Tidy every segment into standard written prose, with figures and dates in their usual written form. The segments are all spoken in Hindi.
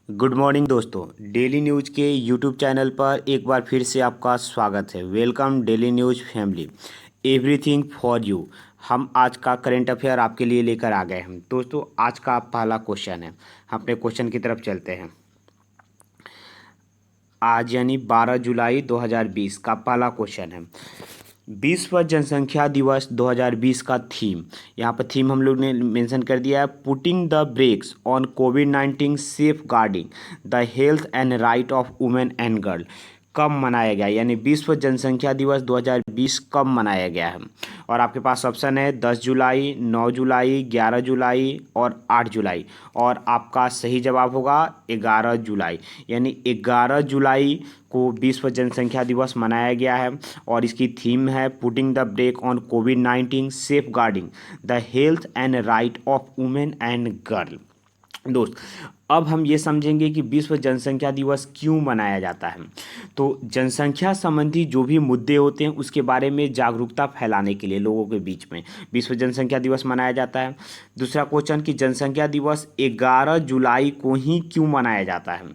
गुड मॉर्निंग दोस्तों। डेली न्यूज़ के यूट्यूब चैनल पर एक बार फिर से आपका स्वागत है। Welcome daily news family, everything for you. हम आज का करंट अफेयर आपके लिए लेकर आ गए हैं। दोस्तों आज का पहला क्वेश्चन है, हम अपने क्वेश्चन की तरफ चलते हैं। आज यानी 12 जुलाई 2020 का पहला क्वेश्चन है। विश्व जनसंख्या दिवस 2020 का थीम, यहाँ पर थीम हम लोग ने मेंशन कर दिया है, पुटिंग द ब्रेक्स ऑन कोविड-19 safeguarding the health and right of women and girl. कब मनाया गया, यानी विश्व जनसंख्या दिवस 2020 कब मनाया गया है। और आपके पास ऑप्शन है 10 जुलाई, 9 जुलाई, 11 जुलाई और 8 जुलाई। और आपका सही जवाब होगा 11 जुलाई, यानी 11 जुलाई को विश्व जनसंख्या दिवस मनाया गया है। और इसकी थीम है पुटिंग द ब्रेक ऑन कोविड-19 safeguarding the health and right of women and girl. दोस्त अब हम ये समझेंगे कि विश्व जनसंख्या दिवस क्यों मनाया जाता है। तो जनसंख्या संबंधी जो भी मुद्दे होते हैं उसके बारे में जागरूकता फैलाने के लिए लोगों के बीच में विश्व जनसंख्या दिवस मनाया जाता है। दूसरा क्वेश्चन कि जनसंख्या दिवस 11 जुलाई को ही क्यों मनाया जाता है।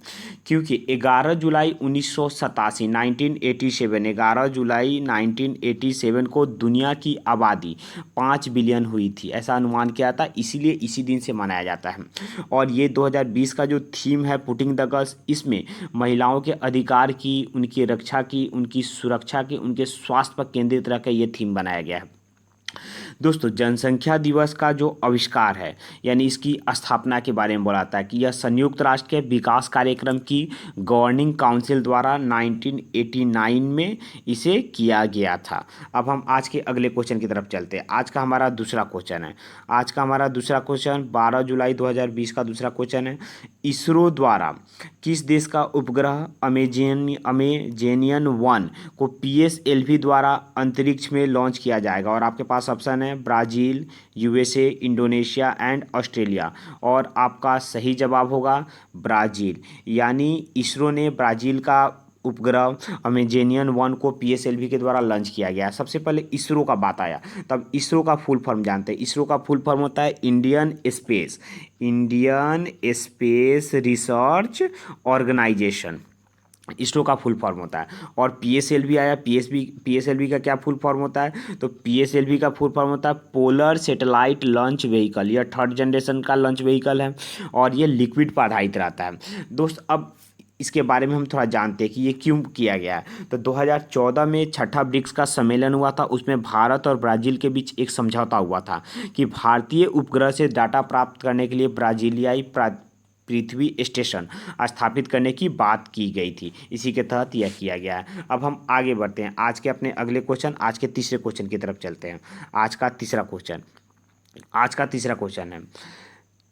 क्योंकि 11 जुलाई 1987 1987 11 जुलाई 1987 को दुनिया की आबादी 5 बिलियन हुई थी, ऐसा अनुमान किया था, इसीलिए इसी दिन से मनाया जाता है। और ये 2020 का जो थीम है पुटिंग द गर्ल्स, इसमें महिलाओं के अधिकार की, उनकी रक्षा की, उनकी सुरक्षा की, उनके स्वास्थ्य पर केंद्रित रखकर ये थीम बनाया गया है। दोस्तों जनसंख्या दिवस का जो आविष्कार है यानी इसकी स्थापना के बारे में बोलाता है कि यह संयुक्त राष्ट्र के विकास कार्यक्रम की गवर्निंग काउंसिल द्वारा 1989 में इसे किया गया था। अब हम आज के अगले क्वेश्चन की तरफ चलते हैं। आज का हमारा दूसरा क्वेश्चन है। आज का हमारा दूसरा क्वेश्चन 12 जुलाई 2020 का दूसरा क्वेश्चन है। इसरो द्वारा किस देश का उपग्रह अमेजेनियन 1 को पीएसएलवी द्वारा अंतरिक्ष में लॉन्च किया जाएगा। और आपके पास ऑप्शन है Brazil, USA, Indonesia and Australia. और आपका सही जवाब होगा ब्राज़ील, यानी इसरो ने ब्राज़ील का उपग्रह अमेजेनियन 1 को पीएसएलवी के द्वारा लॉन्च किया गया। सबसे पहले इसरो का बात आया, तब इसरो का फुल फॉर्म जानते हैं। इसरो का फुल फॉर्म होता है Indian space research organisation. ISRO का फुल फॉर्म होता है। और पीएसएलवी आया, पीएसएलवी का क्या फुल फॉर्म होता है, तो पीएसएलवी का फुल फॉर्म होता है पोलर सैटेलाइट लॉन्च व्हीकल। यह थर्ड जनरेशन का लॉन्च व्हीकल है और ये लिक्विड पर आधारित रहता है। दोस्त अब इसके बारे में हम थोड़ा जानते हैं कि ये क्यों किया गया है। तो 2014 में छठा ब्रिक्स का सम्मेलन हुआ था, उसमें भारत और ब्राज़ील के बीच एक समझौता हुआ था कि भारतीय उपग्रह से डाटा प्राप्त करने के लिए ब्राज़ीलियाई पृथ्वी स्टेशन स्थापित करने की बात की गई थी। इसी के तहत यह किया गया है। अब हम आगे बढ़ते हैं आज के अपने अगले क्वेश्चन, आज के तीसरे क्वेश्चन की तरफ चलते हैं। आज का तीसरा क्वेश्चन है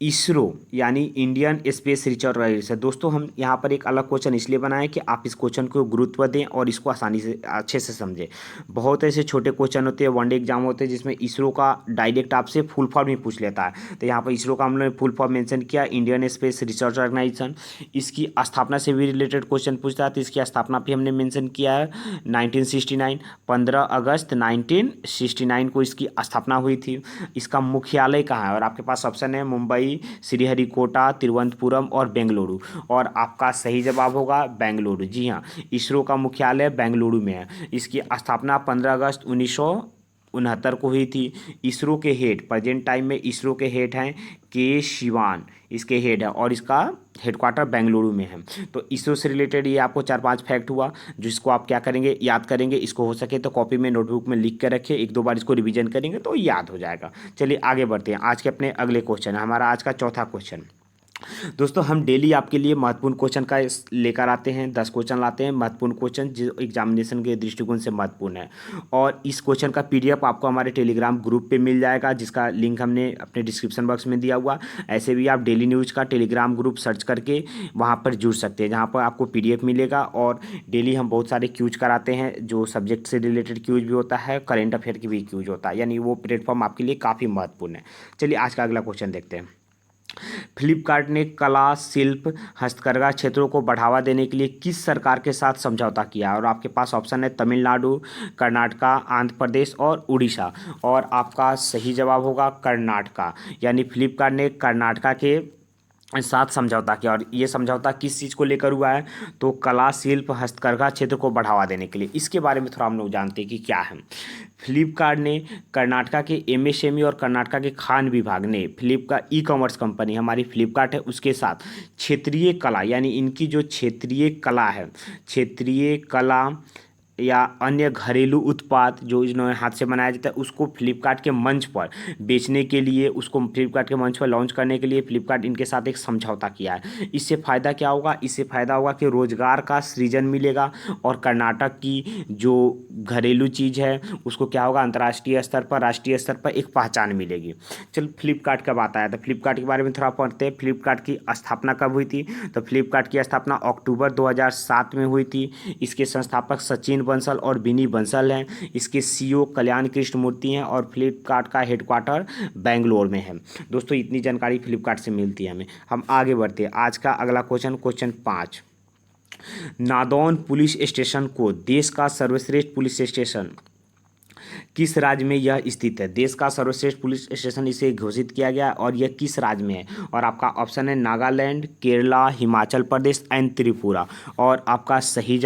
इसरो यानी इंडियन स्पेस रिसर्च ऑर्गेनाइजेशन। दोस्तों हम यहाँ पर एक अलग क्वेश्चन इसलिए बनाए कि आप इस क्वेश्चन को गुरुत्व दें और इसको आसानी से अच्छे से समझें। बहुत ऐसे छोटे क्वेश्चन होते हैं, वनडे एग्जाम होते हैं, जिसमें इसरो का डायरेक्ट आपसे फुल फॉर्म ही पूछ लेता है। तो यहाँ पर इसरो का हम लोगों ने फुल फॉर्म मेंशन किया, इंडियन स्पेस रिसर्च ऑर्गेनाइजेशन। इसकी स्थापना से भी रिलेटेड क्वेश्चन पूछता है, तो इसकी स्थापना भी हमने मेंशन किया है 1969, 15 अगस्त 1969 को इसकी स्थापना हुई थी। इसका मुख्यालय कहाँ है, और आपके पास ऑप्शन है मुंबई, श्रीहरिकोटा, तिरुवनंतपुरम और बेंगलुरु। और आपका सही जवाब होगा बेंगलुरु। जी हाँ, इसरो का मुख्यालय बेंगलुरु में है। इसकी स्थापना 15 अगस्त 1969 को हुई थी। इसरो के हेड प्रेजेंट टाइम में इसरो के हेड हैं के शिवान, इसके हेड है, और इसका हेडक्वार्टर बेंगलुरु में है। तो इसरो से रिलेटेड ये आपको 4-5 फैक्ट हुआ, जिसको आप क्या करेंगे, याद करेंगे। इसको हो सके तो कॉपी में, नोटबुक में लिख कर रखें, 1-2 बार इसको रिवीजन करेंगे तो याद हो जाएगा। चलिए आगे बढ़ते हैं। आज के अपने अगले क्वेश्चन है, हमारा आज का चौथा क्वेश्चन। दोस्तों हम डेली आपके लिए महत्वपूर्ण क्वेश्चन का लेकर आते हैं, 10 क्वेश्चन लाते हैं, महत्वपूर्ण क्वेश्चन जो एग्जामिनेशन के दृष्टिकोण से महत्वपूर्ण है। और इस क्वेश्चन का पीडीएफ आपको हमारे टेलीग्राम ग्रुप पे मिल जाएगा, जिसका लिंक हमने अपने डिस्क्रिप्शन बॉक्स में दिया हुआ। ऐसे भी आप डेली न्यूज़ का टेलीग्राम ग्रुप सर्च करके वहाँ पर जुड़ सकते हैं, जहाँ पर आपको पीडीएफ मिलेगा। और डेली हम बहुत सारे क्यूज कराते हैं, जो सब्जेक्ट से रिलेटेड क्यूज भी होता है, करेंट अफेयर की भी क्यूज होता है, यानी वो प्लेटफॉर्म आपके लिए काफ़ी महत्वपूर्ण है। चलिए आज का अगला क्वेश्चन देखते हैं। फ्लिपकार्ट ने कला, शिल्प, हस्तकरघा क्षेत्रों को बढ़ावा देने के लिए किस सरकार के साथ समझौता किया। और आपके पास ऑप्शन है तमिलनाडु, कर्नाटका, आंध्र प्रदेश और उड़ीसा। और आपका सही जवाब होगा कर्नाटका, यानी फ्लिपकार्ट ने कर्नाटका के साथ समझौता किया। और ये समझौता किस चीज़ को लेकर हुआ है, तो कला शिल्प हस्तकरघा क्षेत्र को बढ़ावा देने के लिए। इसके बारे में थोड़ा हम लोग जानते हैं कि क्या है। फ्लिपकार्ट ने कर्नाटका के एमएसएमई और कर्नाटका के खान विभाग ने ई कॉमर्स कंपनी हमारी फ्लिपकार्ट है उसके साथ क्षेत्रीय कला, यानी इनकी जो क्षेत्रीय कला है, क्षेत्रीय कला या अन्य घरेलू उत्पाद जो इन्होंने हाथ से बनाया जाता है उसको फ्लिपकार्ट के मंच पर बेचने के लिए, उसको फ्लिपकार्ट के मंच पर लॉन्च करने के लिए फ्लिपकार्ट इनके साथ एक समझौता किया है। इससे फ़ायदा क्या होगा, इससे फ़ायदा होगा कि रोज़गार का सृजन मिलेगा और कर्नाटक की जो घरेलू चीज़ है उसको क्या होगा, अंतर्राष्ट्रीय स्तर पर, राष्ट्रीय स्तर पर एक पहचान मिलेगी। चल फ्लिपकार्ट कब आता है, तो फ्लिपकार्ट के बारे में थोड़ा पढ़ते हैं। फ्लिपकार्ट की स्थापना कब हुई थी, तो फ्लिपकार्ट की स्थापना अक्टूबर 2007 में हुई थी। इसके संस्थापक सचिन बंसल और बिनी बंसल हैं। इसके सीईओ कल्याण कृष्ण मूर्ति हैं और फ्लिपकार्ट का हेडक्वार्टर बेंगलोर में है। दोस्तों इतनी जानकारी फ्लिपकार्ट से मिलती है हमें। हम आगे बढ़ते हैं। आज का अगला क्वेश्चन 5, नादौन पुलिस स्टेशन को देश का सर्वश्रेष्ठ पुलिस स्टेशन किस राज्य में यह स्थित है। देश का सर्वश्रेष्ठ पुलिस स्टेशन इसे घोषित किया गया और यह किस राज्य में है। और आपका ऑप्शन है नागालैंड, केरला, हिमाचल प्रदेश एंड त्रिपुरा। और आपका सही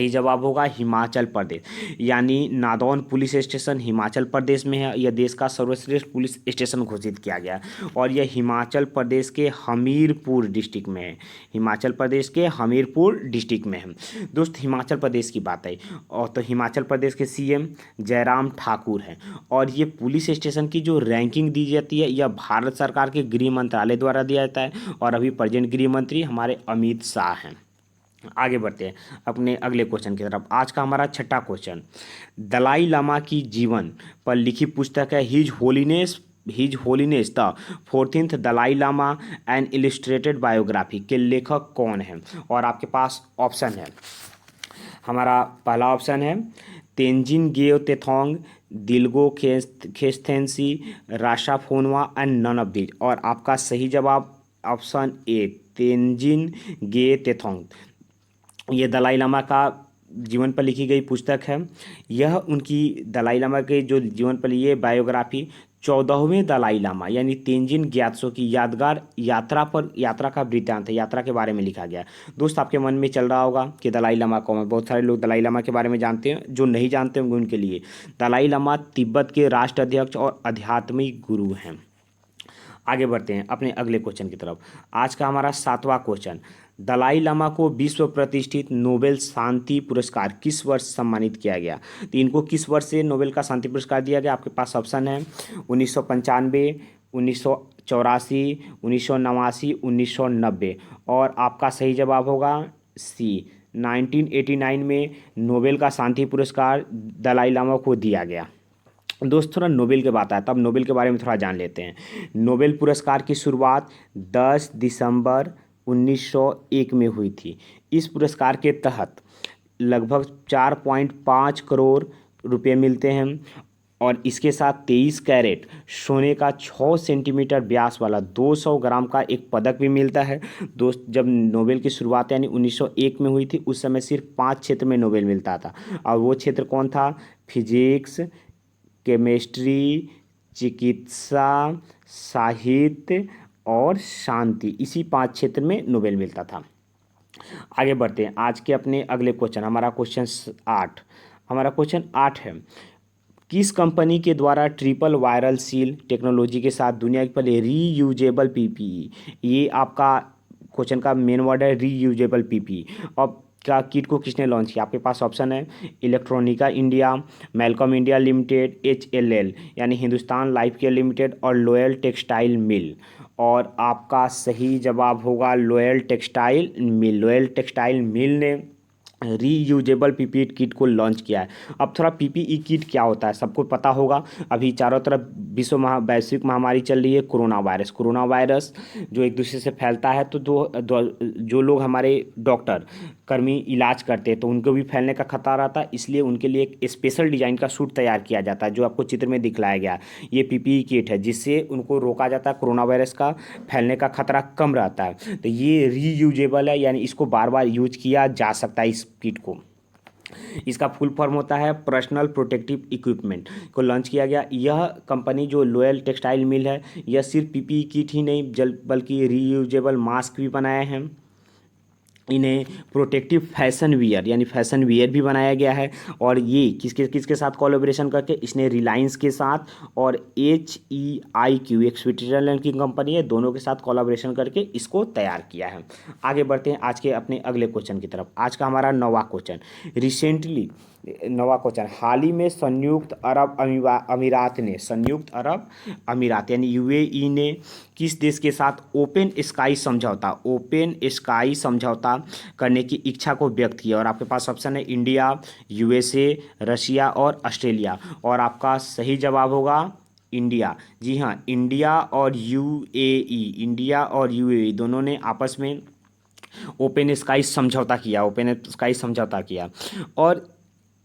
जवाब होगा हिमाचल प्रदेश, यानी नादौन पुलिस स्टेशन हिमाचल प्रदेश में है। यह देश का सर्वश्रेष्ठ पुलिस स्टेशन घोषित किया गया और यह हिमाचल प्रदेश के हमीरपुर डिस्ट्रिक्ट में है। हिमाचल प्रदेश के हमीरपुर डिस्ट्रिक्ट में है। दोस्त हिमाचल प्रदेश की बात है और तो हिमाचल प्रदेश के सीएम जयराम ठाकुर हैं और ये पुलिस स्टेशन की जो रैंकिंग दी जाती है यह भारत सरकार के गृह मंत्रालय द्वारा दिया जाता है और अभी प्रेजेंट गृह मंत्री हमारे अमित शाह हैं। आगे बढ़ते हैं अपने अगले क्वेश्चन की तरफ। आज का हमारा छठा क्वेश्चन, दलाई लामा की जीवन पर लिखी पुस्तक है His Holiness the 14th Dalai Lama an illustrated biography के लेखक कौन है। और आपके पास ऑप्शन है, हमारा पहला ऑप्शन है तेंजिन गेओ तेथोंग, दिल्गो खेस्थेंसी, राशा फोनवा एंड नन ऑफ दीज। और आपका सही जवाब ऑप्शन ए तेंजिन गे तेथोंग। ये दलाई लामा का जीवन पर लिखी गई पुस्तक है। यह उनकी दलाई लामा के जो जीवन पर ये बायोग्राफी 14वें दलाई लामा यानी तेंजिन ग्यात्सो की यादगार यात्रा का वृत्तांत है, यात्रा के बारे में लिखा गया। दोस्त आपके मन में चल रहा होगा कि दलाई लामा कौन है। बहुत सारे लोग दलाई लामा के बारे में जानते हैं, जो नहीं जानते होंगे उनके लिए दलाई लामा तिब्बत के राष्ट्राध्यक्ष और आध्यात्मिक गुरु हैं। आगे बढ़ते हैं अपने अगले क्वेश्चन की तरफ। आज का हमारा 7वां क्वेश्चन, दलाई लामा को विश्व प्रतिष्ठित नोबेल शांति पुरस्कार किस वर्ष सम्मानित किया गया। तो इनको किस वर्ष से नोबेल का शांति पुरस्कार दिया गया। आपके पास ऑप्शन है 1995, 1984, 1989, 1990। और आपका सही जवाब होगा सी 1989 में नोबेल का शांति पुरस्कार दलाई लामा को दिया गया। दोस्त थोड़ा नोबेल के बात आया तब नोबेल के बारे में थोड़ा जान लेते हैं। नोबेल पुरस्कार की शुरुआत 10 दिसंबर 1901 में हुई थी। इस पुरस्कार के तहत लगभग 4.5 करोड़ रुपए मिलते हैं और इसके साथ 23 कैरेट सोने का 6 सेंटीमीटर व्यास वाला 200 ग्राम का एक पदक भी मिलता है। दोस्त जब नोबेल की शुरुआत यानी 1901 में हुई थी उस समय सिर्फ 5 क्षेत्र में नोबेल मिलता था और वो क्षेत्र कौन था, फिजिक्स, केमिस्ट्री, चिकित्सा, साहित्य और शांति। इसी 5 क्षेत्र में नोबेल मिलता था। आगे बढ़ते हैं आज के अपने अगले क्वेश्चन। हमारा क्वेश्चन 8 है, किस कंपनी के द्वारा ट्रिपल वायरल सील टेक्नोलॉजी के साथ दुनिया के पहले रीयूजेबल पीपीई, ये आपका क्वेश्चन का मेन वर्ड है रीयूजेबल पीपीई और का किट को किसने लॉन्च किया। आपके पास ऑप्शन है Electronica India, Malcolm India limited, HLL यानी हिंदुस्तान लाइफ केयर लिमिटेड और लॉयल टेक्सटाइल मिल। और आपका सही जवाब होगा लॉयल टेक्सटाइल मिल ने रीयूजेबल पीपीई किट को लॉन्च किया है। अब थोड़ा पीपीई किट क्या होता है सबको पता होगा। अभी चारों तरफ वैश्विक महामारी चल रही है कोरोना वायरस जो एक दूसरे से फैलता है। तो जो लोग हमारे डॉक्टर कर्मी इलाज करते हैं तो उनको भी फैलने का खतरा रहता है, इसलिए उनके लिए एक स्पेशल डिजाइन का सूट तैयार किया जाता है जो आपको चित्र में दिखलाया गया। ये पीपीई किट है जिससे उनको रोका जाता है, कोरोना वायरस का फैलने का खतरा कम रहता है। तो ये रीयूजेबल है यानी इसको बार बार यूज किया जा सकता है इस किट को। इसका फुल फॉर्म होता है पर्सनल प्रोटेक्टिव इक्विपमेंट को लॉन्च किया गया। यह कंपनी जो लोयल टेक्सटाइल मिल है, यह सिर्फ पीपीई किट ही नहीं बल्कि रीयूजेबल मास्क भी बनाए हैं। इन्हें प्रोटेक्टिव फैशन वियर यानी फैशन वियर भी बनाया गया है। और ये किसके किसके साथ कोलैबोरेशन करके, इसने रिलायंस के साथ और HEIQ एक स्विट्जरलैंड की कंपनी है, दोनों के साथ कोलैबोरेशन करके इसको तैयार किया है। आगे बढ़ते हैं आज के अपने अगले क्वेश्चन की तरफ। आज का हमारा नौवां क्वेश्चन, रिसेंटली नवा क्वेश्चन, हाल ही में संयुक्त अरब अमीरात यानी UAE ने किस देश के साथ ओपन स्काई समझौता करने की इच्छा को व्यक्त किया? और आपके पास ऑप्शन है इंडिया, USA, रशिया और ऑस्ट्रेलिया। और आपका सही जवाब होगा इंडिया। जी हाँ, इंडिया और UAE दोनों ने आपस में ओपन स्काई समझौता किया। और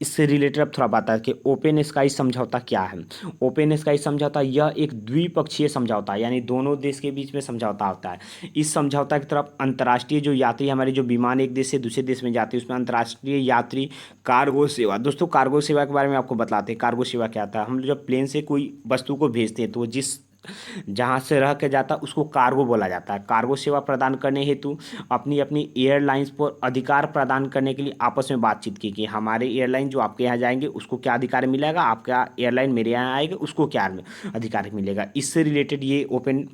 इससे रिलेटेड अब थोड़ा बात है कि ओपन स्काई समझौता क्या है। ओपन स्काई समझौता यह एक द्विपक्षीय समझौता है, यानी दोनों देश के बीच में समझौता होता है। इस समझौता की तरफ अंतर्राष्ट्रीय जो यात्री, हमारे जो विमान एक देश से दूसरे देश में जाते हैं, उसमें अंतर्राष्ट्रीय यात्री कार्गो सेवा। दोस्तों, कार्गो सेवा के बारे में आपको बताते हैं। कार्गो सेवा क्या होता है? हम जब प्लेन से कोई वस्तु को भेजते हैं तो जिस जहाँ से रह के जाता उसको कार्गो बोला जाता है। कार्गो सेवा प्रदान करने हेतु अपनी अपनी एयरलाइंस पर अधिकार प्रदान करने के लिए आपस में बातचीत की कि हमारे एयरलाइन जो आपके यहाँ जाएंगे उसको क्या अधिकार मिलेगा, आपका एयरलाइन मेरे यहाँ आएगा उसको क्या अधिकार मिलेगा। इससे रिलेटेड ये ओपन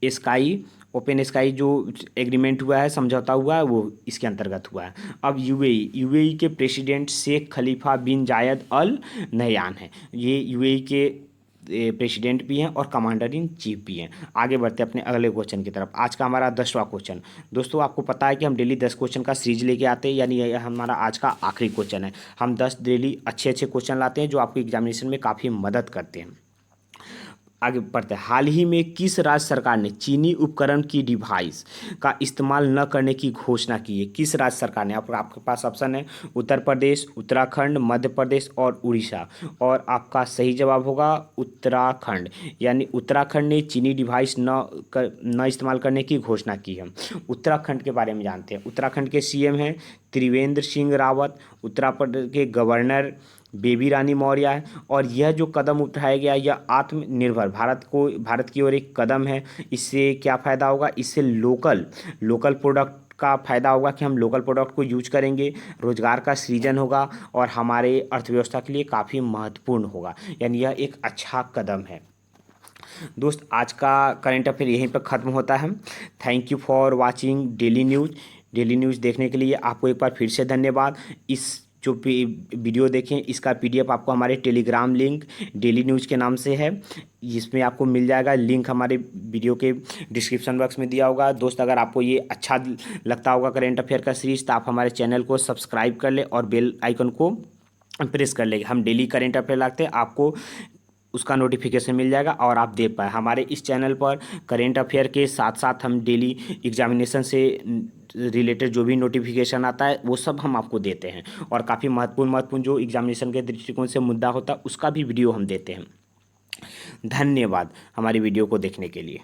स्काई जो एग्रीमेंट हुआ है, समझौता हुआ है, वो इसके अंतर्गत हुआ है। अब यूएई के प्रेसिडेंट शेख खलीफा बिन जायद अल नहयान है। ये यूएई के प्रेसिडेंट भी हैं और कमांडर इन चीफ भी हैं। आगे बढ़ते हैं अपने अगले क्वेश्चन की तरफ। आज का हमारा 10वां क्वेश्चन। दोस्तों, आपको पता है कि हम डेली 10 क्वेश्चन का सीरीज लेके आते हैं, यानी यह हमारा आज का आखिरी क्वेश्चन है। हम 10 डेली अच्छे क्वेश्चन लाते हैं जो आपको एग्जामिनेशन में काफ़ी मदद करते हैं। आगे बढ़ते हैं। हाल ही में किस राज्य सरकार ने चीनी उपकरण की डिवाइस का इस्तेमाल न करने की घोषणा की है? किस राज्य सरकार ने? आपके पास ऑप्शन है उत्तर प्रदेश, उत्तराखंड, मध्य प्रदेश और उड़ीसा। और आपका सही जवाब होगा उत्तराखंड, यानी उत्तराखंड ने चीनी डिवाइस न इस्तेमाल करने की घोषणा की है। उत्तराखंड के बारे में जानते हैं। उत्तराखंड के CM हैं त्रिवेंद्र सिंह रावत, उत्तराखंड के गवर्नर बेबी रानी मौर्य है। और यह जो कदम उठाया गया, यह आत्मनिर्भर भारत की ओर एक कदम है। इससे क्या फ़ायदा होगा? इससे लोकल प्रोडक्ट का फ़ायदा होगा कि हम लोकल प्रोडक्ट को यूज करेंगे, रोजगार का सृजन होगा और हमारे अर्थव्यवस्था के लिए काफ़ी महत्वपूर्ण होगा, यानी यह एक अच्छा कदम है। दोस्त, आज का करंट अफेयर यहीं पर ख़त्म होता है। Thank you for watching daily news देखने के लिए आपको एक बार फिर से धन्यवाद। इस जो वीडियो देखें, इसका PDF आपको हमारे टेलीग्राम लिंक डेली न्यूज़ के नाम से है, इसमें आपको मिल जाएगा। लिंक हमारे वीडियो के डिस्क्रिप्शन बॉक्स में दिया होगा। दोस्त, अगर आपको ये अच्छा लगता होगा करेंट अफेयर का सीरीज, तो आप हमारे चैनल को सब्सक्राइब कर ले और बेल आइकन को प्रेस कर ले। हम डेली करेंट अफेयर लाते हैं, आपको उसका नोटिफिकेशन मिल जाएगा और आप देख पाए। हमारे इस चैनल पर करेंट अफेयर के साथ साथ हम डेली एग्जामिनेशन से रिलेटेड जो भी नोटिफिकेशन आता है वो सब हम आपको देते हैं। और काफ़ी महत्वपूर्ण जो एग्जामिनेशन के दृष्टिकोण से मुद्दा होता है उसका भी वीडियो हम देते हैं। धन्यवाद हमारी वीडियो को देखने के लिए।